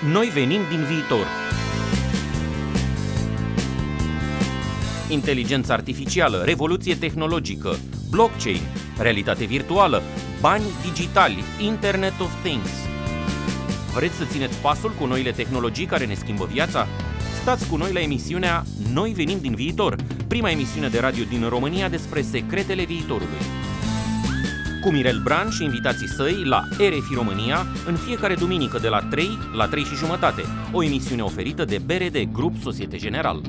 Noi venim din viitor. Inteligență artificială, revoluție tehnologică, blockchain, realitate virtuală, bani digitali, Internet of Things. Vreți să țineți pasul cu noile tehnologii care ne schimbă viața? Stați cu noi la emisiunea Noi venim din viitor, prima emisiune de radio din România despre secretele viitorului. Cu Mirel Bran și invitații săi la RFI România, în fiecare duminică de la 3 la 3 și jumătate, o emisiune oferită de BRD Grup Societe General.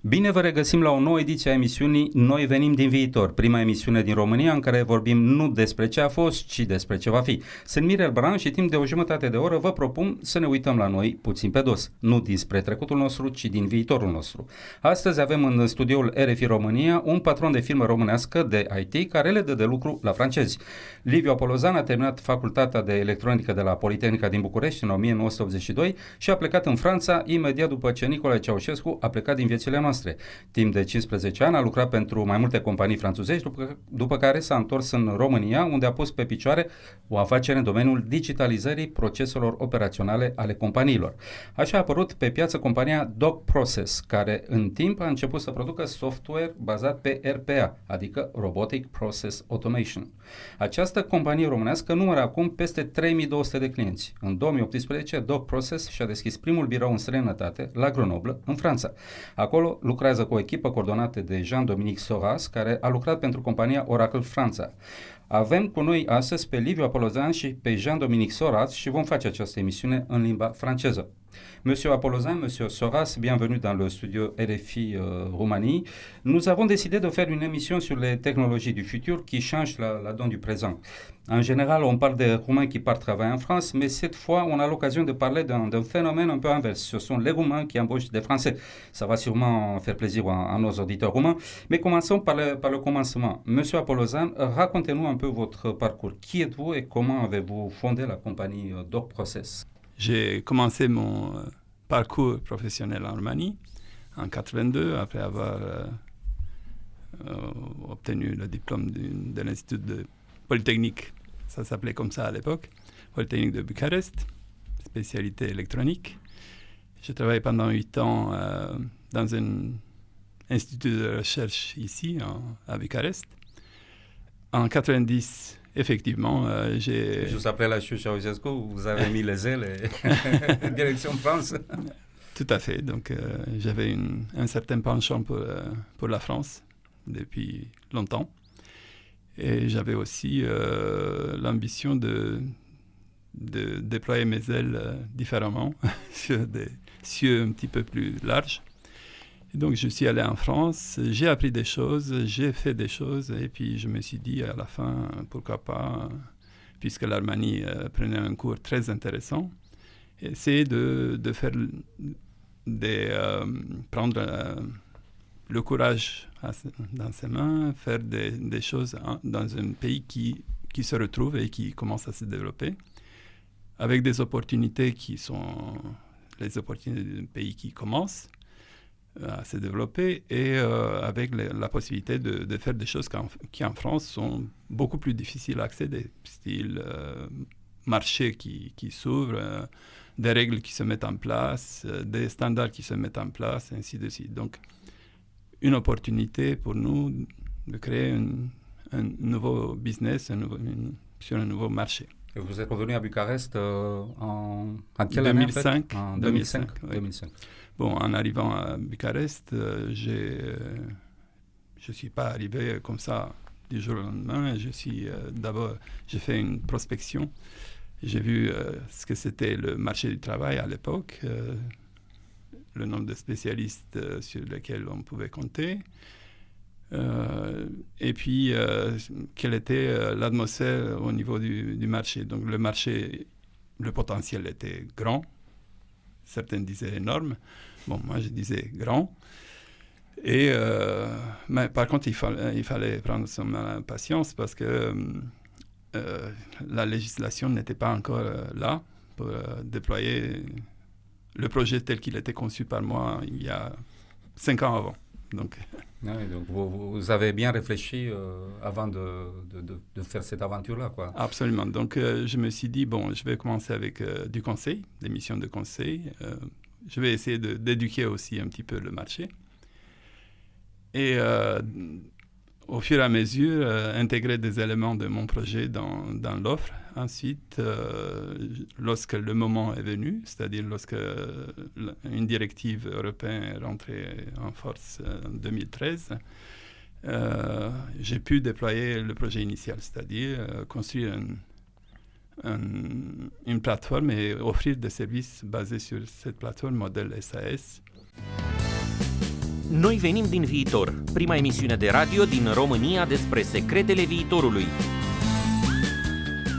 Bine vă regăsim la o nouă ediție a emisiunii Noi venim din viitor, prima emisiune din România în care vorbim nu despre ce a fost, ci despre ce va fi. Sunt Mirel Bran și timp de o jumătate de oră vă propun să ne uităm la noi puțin pe dos, nu dinspre trecutul nostru, ci din viitorul nostru. Astăzi avem în studioul RFI România un patron de firmă românească de IT care le dă de lucru la francezi. Liviu Apolozan a terminat facultatea de electronică de la Politehnica din București în 1982 și a plecat în Franța imediat după ce Nicolae Ceaușescu a plecat din viețile noastre. Timp de 15 ani a lucrat pentru mai multe companii franțuzești, după care s-a întors în România, unde a pus pe picioare o afacere în domeniul digitalizării proceselor operaționale ale companiilor. Așa a apărut pe piață compania Doc Process, care în timp a început să producă software bazat pe RPA, adică Robotic Process Automation. Această companie românească numără acum peste 3200 de clienți. În 2018, Doc Process și-a deschis primul birou în străinătate, la Grenoble, în Franța. Acolo lucrează cu o echipă coordonată de Jean-Dominique Soras, care a lucrat pentru compania Oracle Franța. Avem cu noi astăzi pe Liviu Apolozan și pe Jean-Dominique Soras și vom face această emisiune în limba franceză. Monsieur Apolozan, Monsieur Soras, bienvenue dans le studio RFI Roumanie. Nous avons décidé de faire une émission sur les technologies du futur qui changent la donne du présent. En général, on parle des Roumains qui partent travailler en France, mais cette fois, on a l'occasion de parler d'un phénomène un peu inverse. Ce sont les Roumains qui embauchent des Français. Ça va sûrement faire plaisir à nos auditeurs roumains. Mais commençons par le commencement. Monsieur Apolozan, racontez-nous un peu votre parcours. Qui êtes-vous et comment avez-vous fondé la compagnie Doc Process? J'ai commencé mon parcours professionnel en Roumanie en 82, après avoir obtenu le diplôme de l'Institut de Polytechnique, ça s'appelait comme ça à l'époque, Polytechnique de Bucarest, spécialité électronique. J'ai travaillé pendant 8 ans dans un institut de recherche ici, à Bucarest. En 90, effectivement, j'ai... Juste après la chute Ceaușescu, vous avez mis les ailes et direction France. Tout à fait. Donc, j'avais un certain penchant pour la France depuis longtemps. Et j'avais aussi l'ambition de déployer mes ailes différemment sur des cieux un petit peu plus larges. Et donc, je suis allé en France, j'ai appris des choses, j'ai fait des choses, et puis je me suis dit à la fin, pourquoi pas, puisque l'Armanie prenait un cours très intéressant, essayer de faire prendre le courage dans ses mains, faire des choses dans un pays qui se retrouve et qui commence à se développer, avec des opportunités qui sont les opportunités d'un pays qui commence à se développer et avec la possibilité de faire des choses qui en France sont beaucoup plus difficiles à accéder, style marché qui s'ouvre, des règles qui se mettent en place, des standards qui se mettent en place, ainsi de suite. Donc, une opportunité pour nous de créer un nouveau business, sur un nouveau marché. Et vous êtes revenu à Bucarest en quelle 2005, année en fait? En 2005. Oui. 2005. Bon, en arrivant à Bucarest, je ne suis pas arrivé comme ça du jour au lendemain. J'ai fait une prospection. J'ai vu ce que c'était le marché du travail à l'époque, le nombre de spécialistes sur lesquels on pouvait compter, et puis quelle était l'atmosphère au niveau du marché. Donc le marché, le potentiel était grand, certains disaient énorme, bon moi je disais grand, et mais par contre il fallait prendre son patience parce que la législation n'était pas encore là pour déployer le projet tel qu'il était conçu par moi il y a 5 ans avant. Donc Oui, donc vous avez bien réfléchi avant de faire cette aventure-là, quoi. Absolument. Donc, je me suis dit, bon, je vais commencer avec du conseil, des missions de conseil. Je vais essayer d'éduquer aussi un petit peu le marché. Et au fur et à mesure, intégrer des éléments de mon projet dans l'offre. Ensuite, lorsque le moment est venu, c'est-à-dire lorsque une directive européenne est rentrée en force en 2013, j'ai pu déployer le projet initial, c'est-à-dire construire une plateforme et offrir des services basés sur cette plateforme modèle SAS. Noi venim din viitor, prima emisiune de radio din România despre secretele viitorului.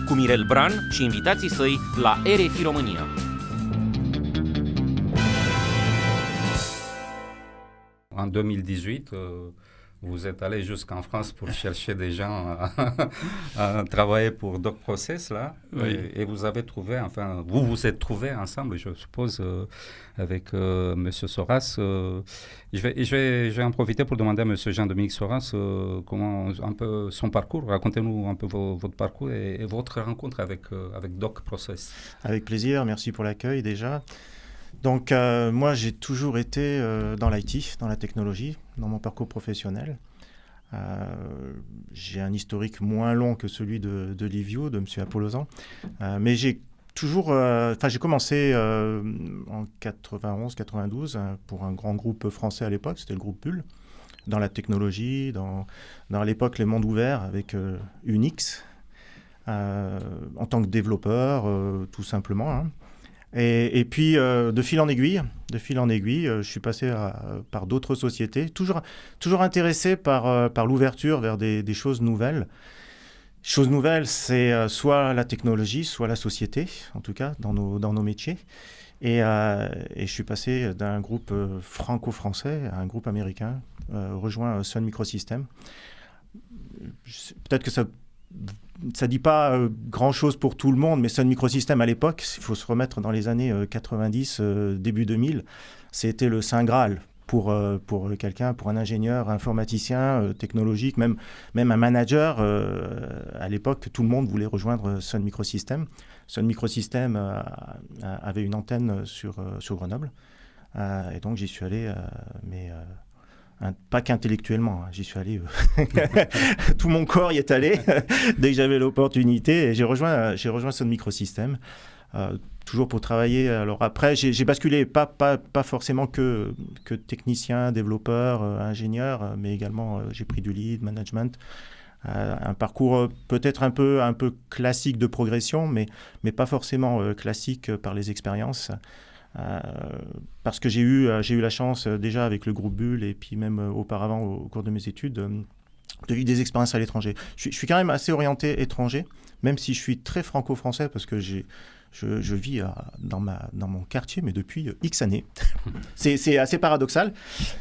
Cu Mirel Bran și invitații săi la RFI România. En 2018, vous êtes allé jusqu'en France pour chercher des gens à travailler pour Doc Process, là. Oui. Et vous avez trouvé, enfin, vous vous êtes trouvés ensemble, je suppose, avec M. Soras. Je vais en profiter pour demander à M. Jean-Dominique Soras comment un peu son parcours. Racontez-nous un peu votre parcours et votre rencontre avec Doc Process. Avec plaisir, merci pour l'accueil déjà. Donc moi j'ai toujours été dans l'IT, dans la technologie, dans mon parcours professionnel. J'ai un historique moins long que celui de Livio, de M. Apollosan, mais j'ai commencé en 91-92 pour un grand groupe français à l'époque, c'était le groupe Bull, dans la technologie, dans à l'époque les mondes ouverts avec Unix, en tant que développeur tout simplement, hein. Et puis, de fil en aiguille, je suis passé par d'autres sociétés, toujours intéressé par l'ouverture vers des choses nouvelles. Choses nouvelles, c'est soit la technologie, soit la société, en tout cas, dans nos métiers. Et je suis passé d'un groupe franco-français à un groupe américain, rejoint Sun Microsystems. Peut-être que ça dit pas grand-chose pour tout le monde, mais Sun Microsystems à l'époque, il faut se remettre dans les années 90, début 2000, c'était le Saint Graal pour quelqu'un, pour un ingénieur, informaticien, technologique, même un manager. À l'époque, tout le monde voulait rejoindre Sun Microsystems. Sun Microsystems avait une antenne sur Grenoble, et donc j'y suis allé, pas qu'intellectuellement, hein, j'y suis allé, tout mon corps y est allé dès que j'avais l'opportunité, et j'ai rejoint Sun Microsystems, toujours pour travailler. Alors après, j'ai basculé, pas forcément que technicien, développeur, ingénieur, mais également j'ai pris du lead, management, un parcours peut-être un peu classique de progression, mais pas forcément classique par les expériences. Parce que j'ai eu la chance déjà avec le groupe Bull et puis même auparavant au cours de mes études de vivre des expériences à l'étranger. Je suis quand même assez orienté étranger, même si je suis très franco-français parce que je vis dans mon quartier, mais depuis X années. C'est assez paradoxal.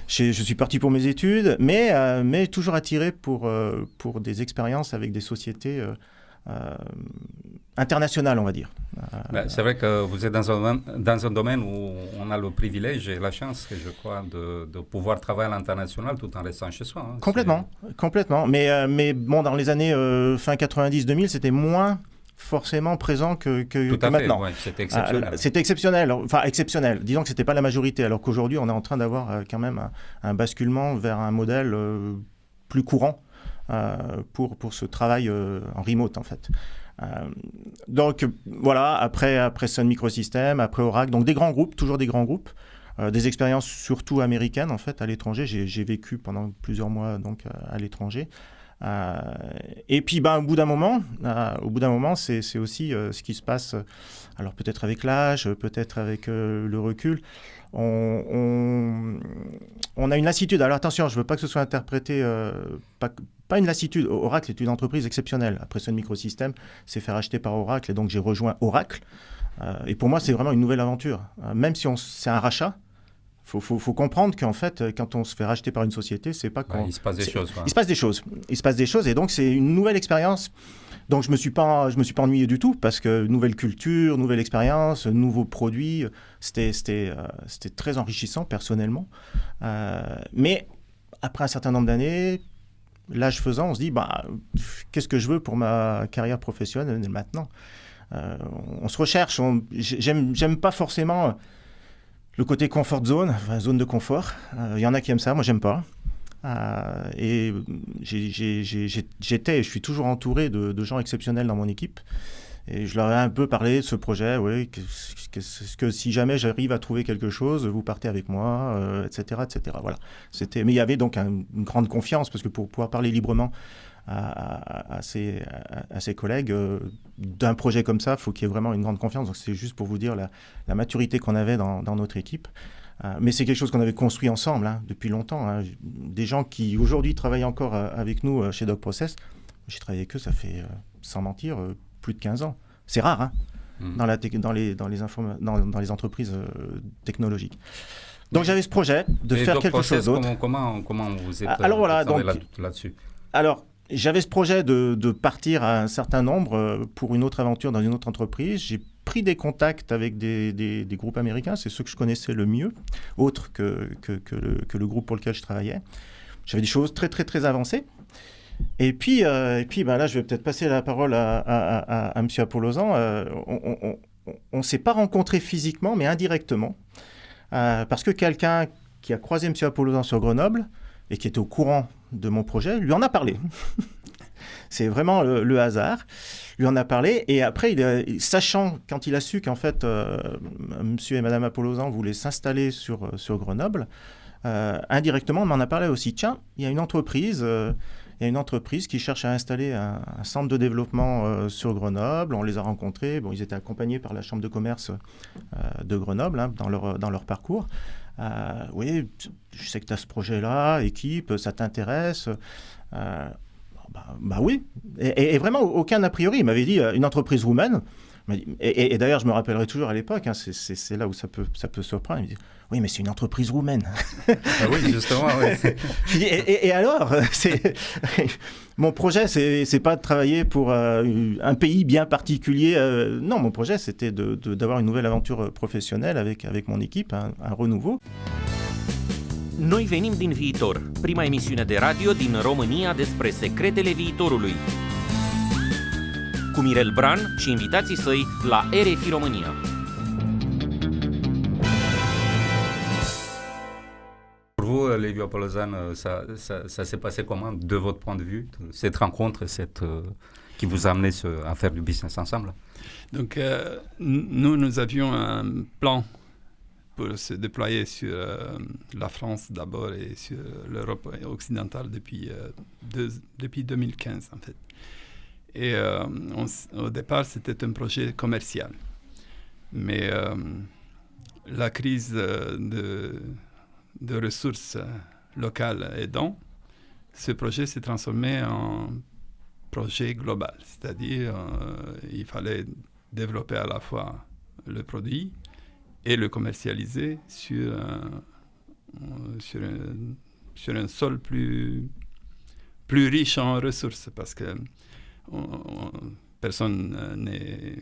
Je suis parti pour mes études, mais toujours attiré pour des expériences avec des sociétés internationales, on va dire. C'est vrai que vous êtes dans un domaine où on a le privilège et la chance, je crois, de pouvoir travailler à l'international tout en restant chez soi. Hein. Complètement. Mais bon, dans les années fin 90-2000, c'était moins forcément présent que maintenant. Ouais, c'était exceptionnel. C'était exceptionnel. Enfin, exceptionnel. Disons que ce n'était pas la majorité, alors qu'aujourd'hui, on est en train d'avoir quand même un basculement vers un modèle plus courant pour ce travail en remote, en fait. Donc, voilà, après Sun Microsystems, après Oracle, donc toujours des grands groupes, des expériences surtout américaines, en fait, à l'étranger. J'ai vécu pendant plusieurs mois donc, à l'étranger. Et puis au bout d'un moment, c'est aussi ce qui se passe, alors peut-être avec l'âge, peut-être avec le recul, on a une lassitude. Alors attention, je ne veux pas que ce soit interprété, pas une lassitude. Oracle est une entreprise exceptionnelle. Après Sun Microsystems, c'est fait racheter par Oracle, et donc j'ai rejoint Oracle. Et pour moi, c'est vraiment une nouvelle aventure. Même si c'est un rachat, faut comprendre qu'en fait, quand on se fait racheter par une société, c'est pas quand... il se passe des choses. Quoi. Il se passe des choses, et donc c'est une nouvelle expérience. Donc je me suis pas ennuyé du tout, parce que nouvelle culture, nouvelle expérience, nouveaux produits, c'était très enrichissant personnellement. Mais après un certain nombre d'années, l'âge faisant, on se dit, qu'est-ce que je veux pour ma carrière professionnelle maintenant ? On se recherche. J'aime pas forcément le côté comfort zone, zone de confort. Il y en a qui aiment ça, moi j'aime pas. Et j'étais et je suis toujours entouré de gens exceptionnels dans mon équipe. Et je leur ai un peu parlé de ce projet, oui, que si jamais j'arrive à trouver quelque chose, vous partez avec moi, etc., etc. Voilà. Mais il y avait donc une grande confiance, parce que pour pouvoir parler librement à ses collègues d'un projet comme ça, il faut qu'il y ait vraiment une grande confiance. Donc c'est juste pour vous dire la maturité qu'on avait dans notre équipe. Mais c'est quelque chose qu'on avait construit ensemble depuis longtemps. Des gens qui aujourd'hui travaillent encore avec nous chez DocProcess, j'ai travaillé avec eux, ça fait, sans mentir, plus de 15 ans. C'est rare dans les entreprises technologiques. Donc j'avais ce projet de faire quelque chose d'autre. Comment vous êtes là-dessus ? Alors, j'avais ce projet de partir à un certain nombre pour une autre aventure dans une autre entreprise. J'ai pris des contacts avec des groupes américains, c'est ceux que je connaissais le mieux, autres que le groupe pour lequel je travaillais. J'avais des choses très, très, très avancées. Et puis là, je vais peut-être passer la parole à M. Apollosan. On ne s'est pas rencontrés physiquement, mais indirectement, parce que quelqu'un qui a croisé M. Apollosan sur Grenoble et qui était au courant de mon projet lui en a parlé. C'est vraiment le hasard. Lui en a parlé, et après, sachant, quand il a su qu'en fait, M. et Mme Apollosan voulaient s'installer sur Grenoble, indirectement, on m'en a parlé aussi. Tiens, il y a une entreprise qui cherche à installer un centre de développement sur Grenoble. On les a rencontrés. Bon, ils étaient accompagnés par la Chambre de commerce de Grenoble dans leur parcours. Oui, je sais que tu as ce projet-là, équipe, ça t'intéresse. Oui. Et vraiment, aucun a priori. Il m'avait dit une entreprise roumaine. Et d'ailleurs, je me rappellerai toujours à l'époque, c'est là où ça peut surprendre. Il me dit, oui, mais c'est une entreprise roumaine. Oui, justement. Oui. Je dis, et alors mon projet, c'est pas de travailler pour un pays bien particulier. Non, mon projet, c'était d'avoir une nouvelle aventure professionnelle avec mon équipe, un renouveau. Noi venim din viitor, prima emisiune de radio din România despre secretele viitorului. Cu Mirel Bran și invitații săi la RFI România. Pour vous, Liviu Apollosan, ça s'est passé comment, de votre point de vue, cette rencontre qui vous a amené à faire du business ensemble? Donc, nous avions un plan pour se déployer sur la France d'abord et sur l'Europe occidentale depuis 2015, en fait. Et au départ, c'était un projet commercial. Mais la crise de ressources locales aidant, ce projet s'est transformé en projet global. C'est-à-dire, il fallait développer à la fois le produit et le commercialiser sur un sol plus riche en ressources, parce que personne n'est...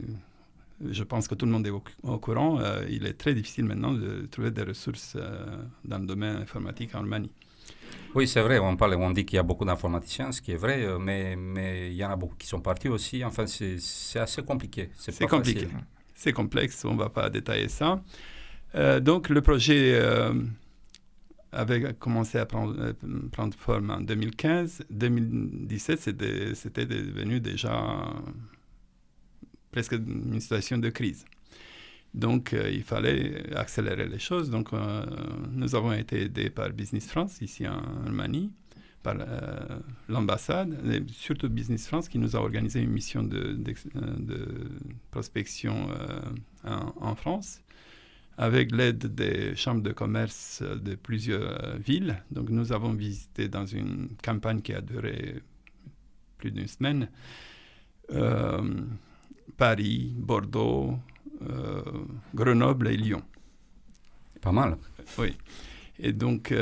Je pense que tout le monde est au courant. Il est très difficile maintenant de trouver des ressources dans le domaine informatique en Roumanie. Oui, c'est vrai, on dit qu'il y a beaucoup d'informaticiens, ce qui est vrai, mais il y en a beaucoup qui sont partis aussi. Enfin, c'est assez compliqué. C'est compliqué. Facile. C'est complexe, on ne va pas détailler ça. Donc, le projet avait commencé à prendre forme en 2015. 2017, c'était devenu déjà presque une situation de crise. Donc, il fallait accélérer les choses. Donc, nous avons été aidés par Business France, ici en Roumanie, par l'ambassade, et surtout Business France, qui nous a organisé une mission de prospection en France, avec l'aide des chambres de commerce de plusieurs villes. Donc, nous avons visité dans une campagne qui a duré plus d'une semaine, Paris, Bordeaux, Grenoble et Lyon. Pas mal. Oui. Et donc,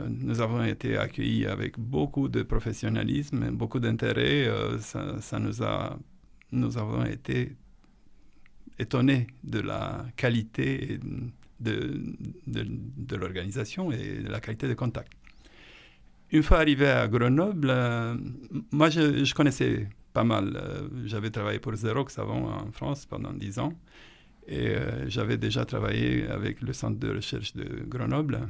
nous avons été accueillis avec beaucoup de professionnalisme, beaucoup d'intérêt. Nous avons été étonnés de la qualité de l'organisation et de la qualité de contact. une fois arrivé à Grenoble, moi, je connaissais pas mal. J'avais travaillé pour Xerox avant en France pendant 10 ans. Et j'avais déjà travaillé avec le centre de recherche de Grenoble,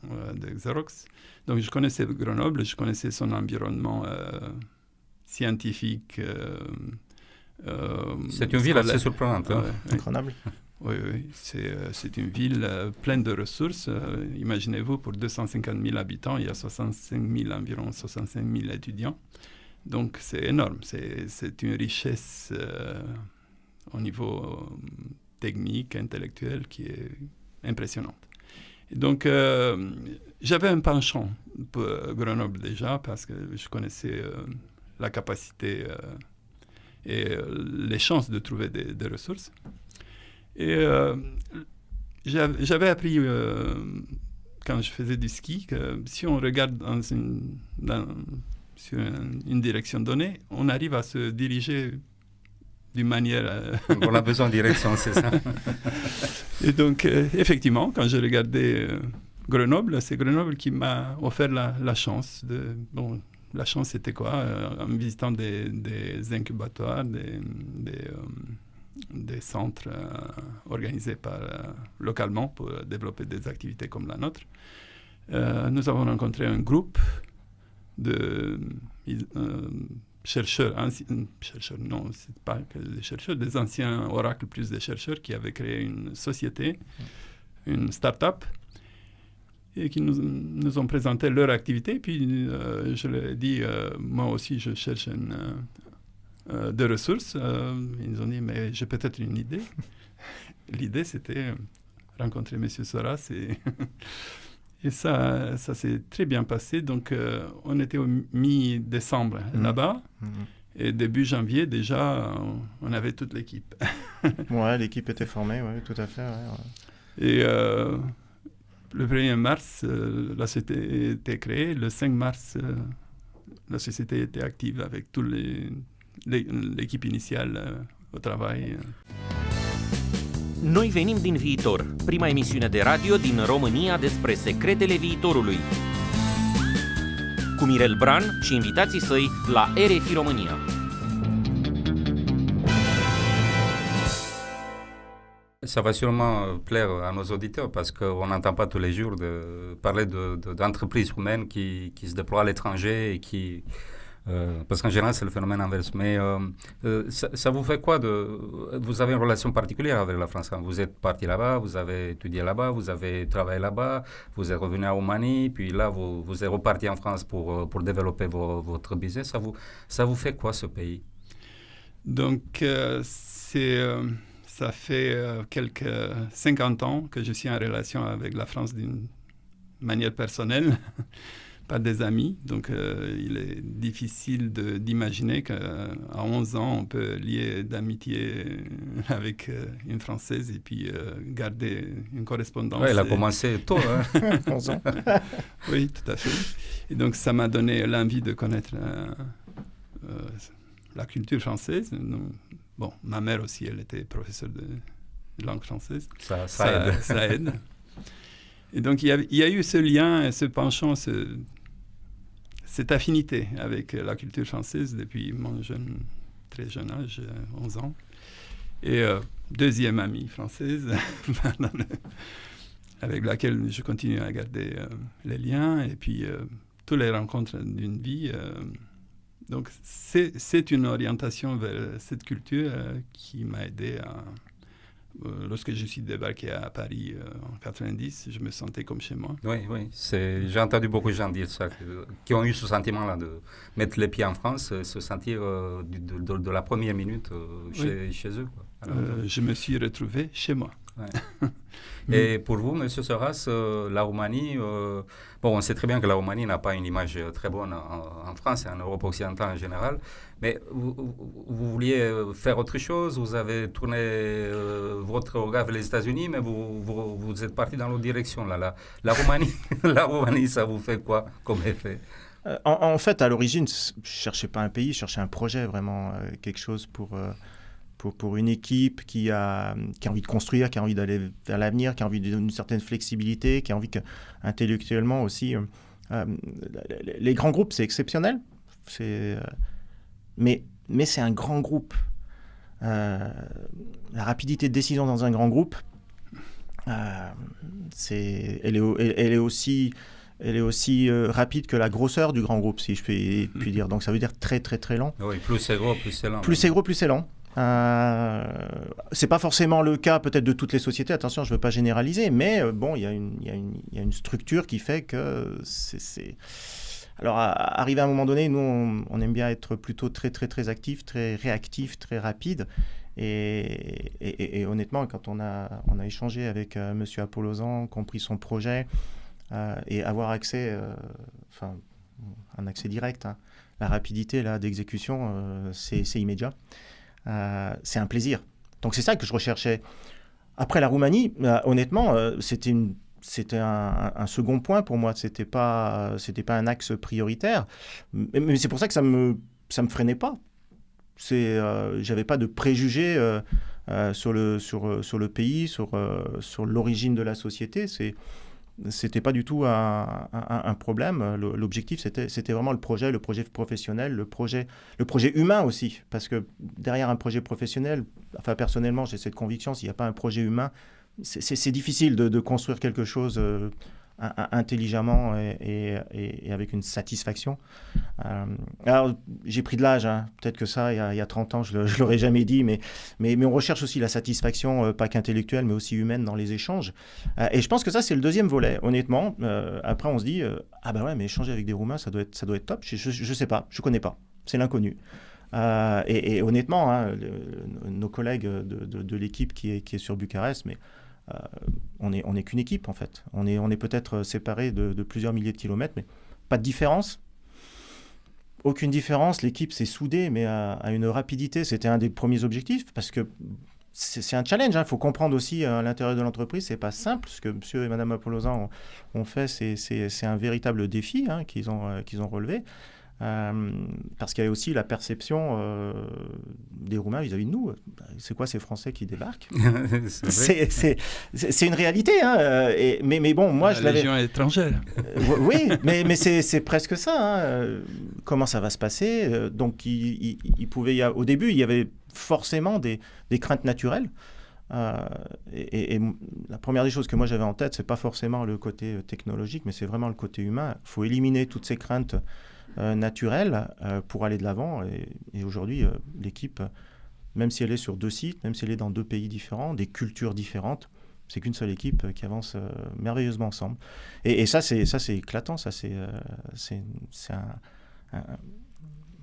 de Xerox. Donc, je connaissais Grenoble, je connaissais son environnement scientifique. C'est une ville assez surprenante. Grenoble. Oui, c'est une ville pleine de ressources. Imaginez-vous, pour 250 000 habitants, il y a environ 65 000 étudiants. Donc, c'est énorme. C'est une richesse au niveau technique, intellectuel, qui est impressionnante. Et donc, j'avais un penchant pour Grenoble déjà, parce que je connaissais la capacité et les chances de trouver des ressources. Et j'avais appris, quand je faisais du ski, que si on regarde sur une direction donnée, on arrive à se diriger d'une manière... On a besoin de direction, c'est ça. Et donc, effectivement, quand je regardais Grenoble, c'est Grenoble qui m'a offert la chance. La chance, c'était quoi? En visitant des incubateurs, des centres organisés localement pour développer des activités comme la nôtre. Nous avons rencontré un groupe de chercheurs, non, c'est pas que des chercheurs, des anciens oracles plus des chercheurs qui avaient créé une société, une start-up, et qui nous ont présenté leur activité. Puis je leur ai dit, moi aussi je cherche de ressources. Ils nous ont dit, mais j'ai peut-être une idée. L'idée, c'était rencontrer M. Soras et ça s'est très bien passé. Donc, on était au mi-décembre là-bas. Et début janvier, déjà, on avait toute l'équipe. Ouais, l'équipe était formée, oui, tout à fait. Ouais. Et le 1er mars, la société était créée. Le 5 mars, la société était active avec toute l'équipe initiale au travail. Noi venim din viitor, prima emisiune de radio din România despre secretele viitorului. Cu Mirel Bran și invitații săi la RFI România. Ça va sûrement plaire à nos auditeurs parce qu'on n'entend pas tous les jours parler d'entreprises roumaines qui se déploient à l'étranger et qui... parce qu'en général, c'est le phénomène inverse. Mais ça vous fait quoi vous avez une relation particulière avec la France? Vous êtes parti là-bas, vous avez étudié là-bas, vous avez travaillé là-bas, vous êtes revenu à Roumanie, puis là, vous êtes reparti en France pour développer votre business. Ça vous fait quoi, ce pays? Donc, ça fait quelques 50 ans que je suis en relation avec la France d'une manière personnelle. Pas des amis, donc il est difficile d'imaginer qu'à 11 ans, on peut lier d'amitié avec une Française et puis garder une correspondance. Oui, elle a commencé tôt, hein? 11 ans. Oui, tout à fait. Et donc, ça m'a donné l'envie de connaître la culture française. Bon, ma mère aussi, elle était professeure de langue française. Ça aide. Ça aide. Et donc, il y a eu ce lien, ce penchant, cette affinité avec la culture française depuis mon très jeune âge, 11 ans. Et deuxième amie française, avec laquelle je continue à garder les liens. Et puis, toutes les rencontres d'une vie. Donc, c'est une orientation vers cette culture qui m'a aidé à... Lorsque je suis débarqué à Paris en 90, je me sentais comme chez moi. Oui. J'ai entendu beaucoup de gens dire ça, qui ont eu ce sentiment-là de mettre les pieds en France, se sentir de la première minute chez eux. Quoi. Je me suis retrouvé chez moi. Ouais. Et pour vous, M. Soras, la Roumanie, on sait très bien que la Roumanie n'a pas une image très bonne en France et en Europe occidentale en général, mais vous vouliez faire autre chose, vous avez tourné votre regard vers les États-Unis, mais vous êtes parti dans l'autre direction. Là. La Roumanie, ça vous fait quoi comme effet? En fait, à l'origine, je ne cherchais pas un pays, je cherchais un projet, vraiment, quelque chose pour une équipe qui a envie de construire, qui a envie d'aller vers l'avenir, qui a envie d'une certaine flexibilité, qui a envie intellectuellement aussi Les grands groupes, c'est exceptionnel, mais c'est un grand groupe. La rapidité de décision dans un grand groupe, elle est aussi rapide que la grosseur du grand groupe, si je puis dire. Donc ça veut dire très très très lent. Oui, plus c'est gros, plus c'est lent. Plus c'est gros, plus c'est lent. C'est pas forcément le cas peut-être de toutes les sociétés, attention, je ne veux pas généraliser, mais bon, il y a une structure qui fait que c'est... Alors, arrivé à un moment donné, nous, on aime bien être plutôt très, très, très actif, très réactif, très rapide. Et honnêtement, quand on a échangé avec M. Apollozan, compris son projet, et avoir accès, un accès direct, hein, la rapidité là, d'exécution, c'est immédiat. C'est un plaisir. Donc, c'est ça que je recherchais. Après la Roumanie, honnêtement, c'était un second point pour moi. C'était pas un axe prioritaire. Mais c'est pour ça que ça me freinait pas. J'avais pas de préjugés sur le pays, sur l'origine de la société. C'était pas du tout un problème. L'objectif, c'était vraiment le projet professionnel, le projet humain aussi. Parce que derrière un projet professionnel, enfin personnellement, j'ai cette conviction, s'il n'y a pas un projet humain, c'est difficile de construire quelque chose intelligemment et avec une satisfaction. Alors, j'ai pris de l'âge, hein. Peut-être que ça, il y a 30 ans, je ne l'aurais jamais dit, mais on recherche aussi la satisfaction, pas qu'intellectuelle, mais aussi humaine dans les échanges. Et je pense que ça, c'est le deuxième volet, honnêtement. Après, on se dit, ah ben ouais, mais échanger avec des Roumains, ça doit être top. Je ne sais pas, je ne connais pas. C'est l'inconnu. Et honnêtement, hein, nos collègues de l'équipe qui est sur Bucarest, mais on est qu'une équipe en fait. On est peut-être séparés de plusieurs milliers de kilomètres, mais pas de différence. Aucune différence. L'équipe s'est soudée, mais à une rapidité. C'était un des premiers objectifs parce que c'est un challenge. Il faut comprendre aussi à l'intérieur de l'entreprise, c'est pas simple. Ce que monsieur et madame Apollozan ont fait, c'est un véritable défi qu'ils ont relevé. Parce qu'il y avait aussi la perception des Roumains vis-à-vis de nous. C'est quoi ces Français qui débarquent? C'est une réalité. Hein, mais bon, moi, je l'avais... La Légion étrangère. Oui, mais c'est presque ça. Hein. Comment ça va se passer? Donc, il pouvait au début, il y avait forcément des craintes naturelles. Et la première des choses que moi j'avais en tête, c'est pas forcément le côté technologique, mais c'est vraiment le côté humain. Il faut éliminer toutes ces craintes naturelle pour aller de l'avant. Et aujourd'hui, l'équipe, même si elle est sur 2 sites, même si elle est dans 2 pays différents, des cultures différentes, c'est qu'une seule équipe qui avance merveilleusement ensemble. Et ça, c'est éclatant. Ça, c'est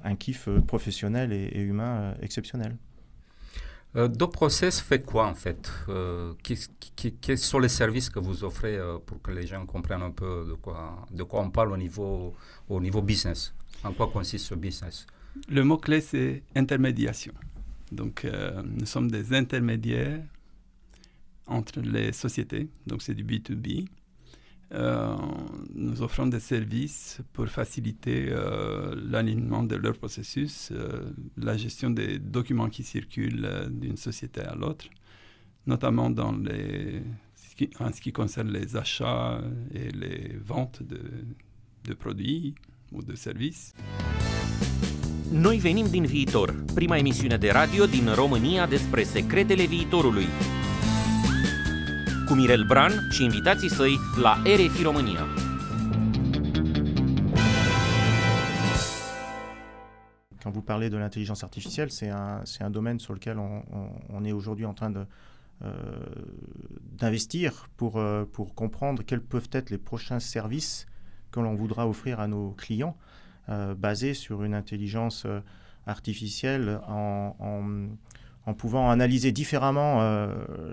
un kiff professionnel et humain exceptionnel. DocProcess fait quoi en fait? Quels sont les services que vous offrez pour que les gens comprennent un peu de quoi on parle au niveau business? En quoi consiste ce business? Le mot-clé, c'est intermédiation. Donc, nous sommes des intermédiaires entre les sociétés. Donc, c'est du B2B. Nous offrons des services pour faciliter l'alignement de leur processus, la gestion des documents qui circulent d'une société à l'autre, notamment en ce qui concerne les achats et les ventes de produits ou de services. Noi venim din viitor, prima emisiune de radio din România despre secretele viitorului. Cu Mirel Bran și invitații săi la RFI România. Quand vous parlez de l'intelligence artificielle, c'est un domaine sur lequel on est aujourd'hui en train d'investir pour comprendre quels peuvent être les prochains services que l'on voudra offrir à nos clients, basés sur une intelligence artificielle en pouvant analyser différemment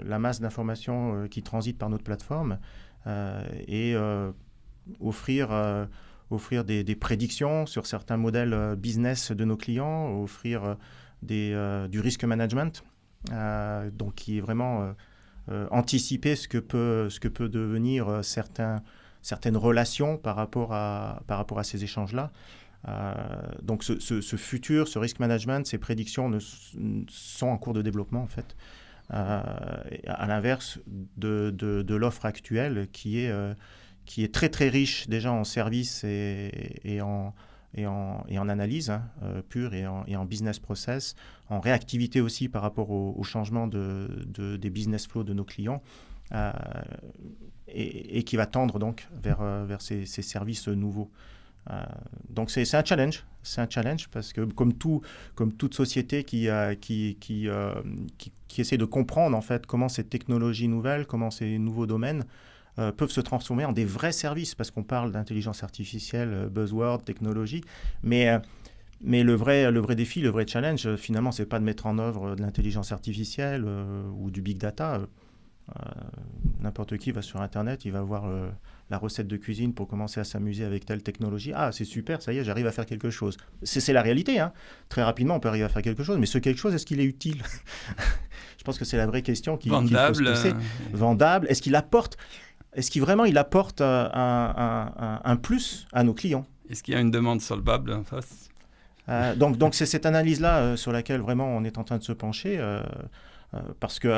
la masse d'informations qui transite par notre plateforme et offrir des prédictions sur certains modèles business de nos clients, offrir du risk management, donc qui est vraiment anticiper ce que peut devenir certaines relations par rapport à ces échanges-là. Donc ce futur, ce risk management, ces prédictions sont en cours de développement en fait, à l'inverse de l'offre actuelle qui qui est très très riche déjà en services et en analyse pure et en business process, en réactivité aussi par rapport au changement des business flows de nos clients, et qui va tendre donc vers ces services nouveaux. Donc c'est un challenge. C'est un challenge parce que comme toute société qui essaie de comprendre en fait comment ces technologies nouvelles, comment ces nouveaux domaines peuvent se transformer en des vrais services, parce qu'on parle d'intelligence artificielle, buzzword, technologie, mais le vrai défi, le vrai challenge, finalement, c'est pas de mettre en œuvre de l'intelligence artificielle ou du big data. N'importe qui va sur Internet, il va voir la recette de cuisine pour commencer à s'amuser avec telle technologie. Ah, c'est super, ça y est, j'arrive à faire quelque chose. C'est la réalité, hein. Très rapidement, on peut arriver à faire quelque chose, mais ce quelque chose, est-ce qu'il est utile? Je pense que c'est la vraie question qu'il faut se poser. Vendable, est-ce qu'il apporte vraiment il apporte un plus à nos clients? Est-ce qu'il y a une demande solvable en face? Donc c'est cette analyse-là sur laquelle vraiment on est en train de se pencher, parce que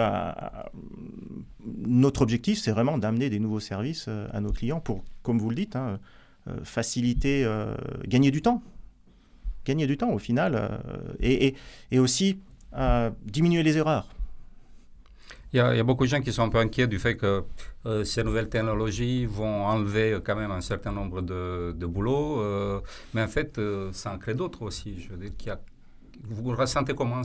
notre objectif, c'est vraiment d'amener des nouveaux services à nos clients pour, comme vous le dites, faciliter, gagner du temps au final, et aussi diminuer les erreurs. Il y a beaucoup de gens qui sont un peu inquiets du fait que ces nouvelles technologies vont enlever quand même un certain nombre de boulots, mais en fait, ça en crée d'autres aussi. Je veux dire vous ressentez comment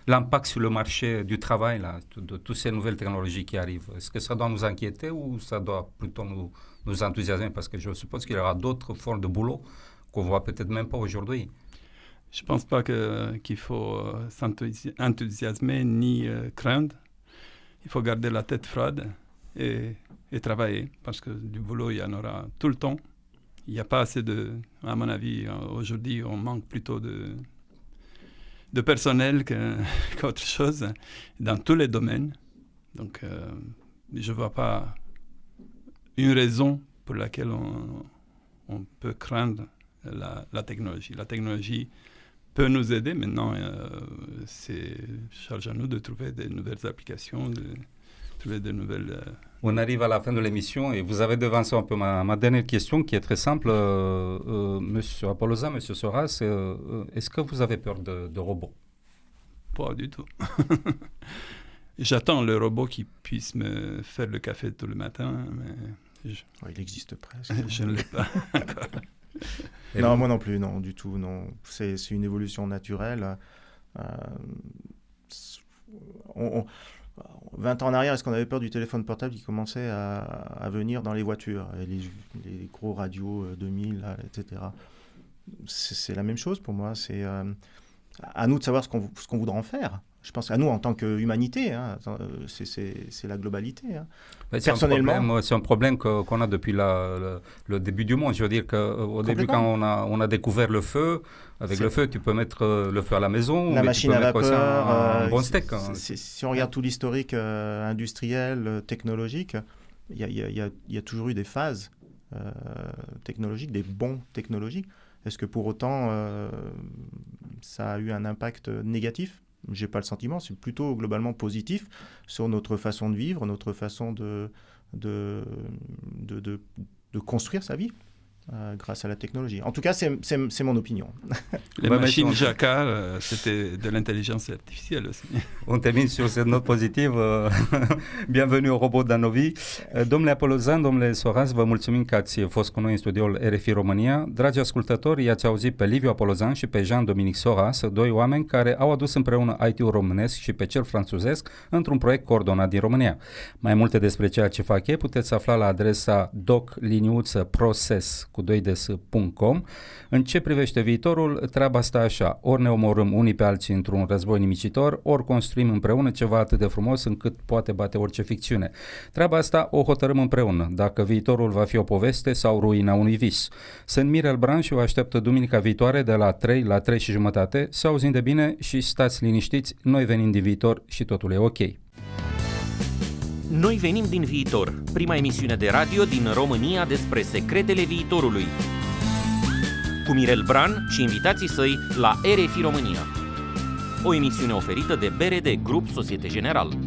l'impact sur le marché du travail là, de toutes ces nouvelles technologies qui arrivent? Est-ce que ça doit nous inquiéter ou ça doit plutôt nous enthousiasmer? Parce que je suppose qu'il y aura d'autres formes de boulot qu'on ne voit peut-être même pas aujourd'hui. Je ne pense pas qu'il faut s'enthousiasmer ni craindre. Il faut garder la tête froide et travailler, parce que du boulot, il y en aura tout le temps. Il n'y a pas assez à mon avis, aujourd'hui, on manque plutôt de personnel qu'autre chose, dans tous les domaines. Donc, je ne vois pas une raison pour laquelle on peut craindre la technologie. La technologie peut nous aider. Maintenant, c'est charge à nous de trouver de nouvelles applications, de trouver de nouvelles... On arrive à la fin de l'émission et vous avez devancé un peu ma dernière question qui est très simple. Monsieur Apollosin, Monsieur Soras, est-ce que vous avez peur de robots? Pas du tout. J'attends le robot qui puisse me faire le café tout le matin, mais... il existe presque. Je ne l'ai pas encore. Non, moi non plus, non, du tout, non. C'est une évolution naturelle. 20 ans en arrière, est-ce qu'on avait peur du téléphone portable qui commençait à venir dans les voitures, les gros radios 2000, là, etc. C'est la même chose pour moi. C'est à nous de savoir ce qu'on voudra en faire. Je pense à nous en tant qu'humanité, hein, c'est la globalité. Hein. Personnellement, c'est un problème qu'on a depuis le début du monde. Je veux dire qu'au début, quand on a découvert le feu, le feu, tu peux mettre le feu à la maison, la machine à vapeur, un bon steak. Si on regarde tout l'historique industriel, technologique, il y a toujours eu des phases technologiques, des bons technologiques. Est-ce que pour autant ça a eu un impact négatif? Je n'ai pas le sentiment, c'est plutôt globalement positif sur notre façon de vivre, notre façon de construire sa vie grâce à la technologie. En tout cas, c'est mon opinion. Les machines Jacquard, c'était de l'intelligence artificielle aussi. On termine sur cette note positive. Bienvenue au Robot dans nos vies. Domnule Apollosin, domnule Soras, vă mulțumim că ați fost cu noi în studioul RFI România. Dragi ascultători, i-ați auzit pe Liviu Apollosin și pe Jean-Dominique Soras, doi oameni care au adus împreună IT-ul românesc și pe cel franțuzesc într-un proiect coordonat din România. Mai multe despre ceea ce fac ei puteți afla la adresa doc.process.com. În ce privește viitorul, treaba stă așa: ori ne omorâm unii pe alții într-un război nimicitor, ori construim împreună ceva atât de frumos încât poate bate orice ficțiune. Treaba asta o hotărâm împreună, dacă viitorul va fi o poveste sau ruina unui vis. Sunt Mirel Bran și vă aștept duminica viitoare de la 3 la 3 și jumătate. Să auzim de bine și stați liniștiți, noi venim din viitor și totul e ok. Noi venim din viitor, prima emisiune de radio din România despre secretele viitorului. Cu Mirel Bran și invitații săi la RFI România. O emisiune oferită de BRD Grup Societe Generale.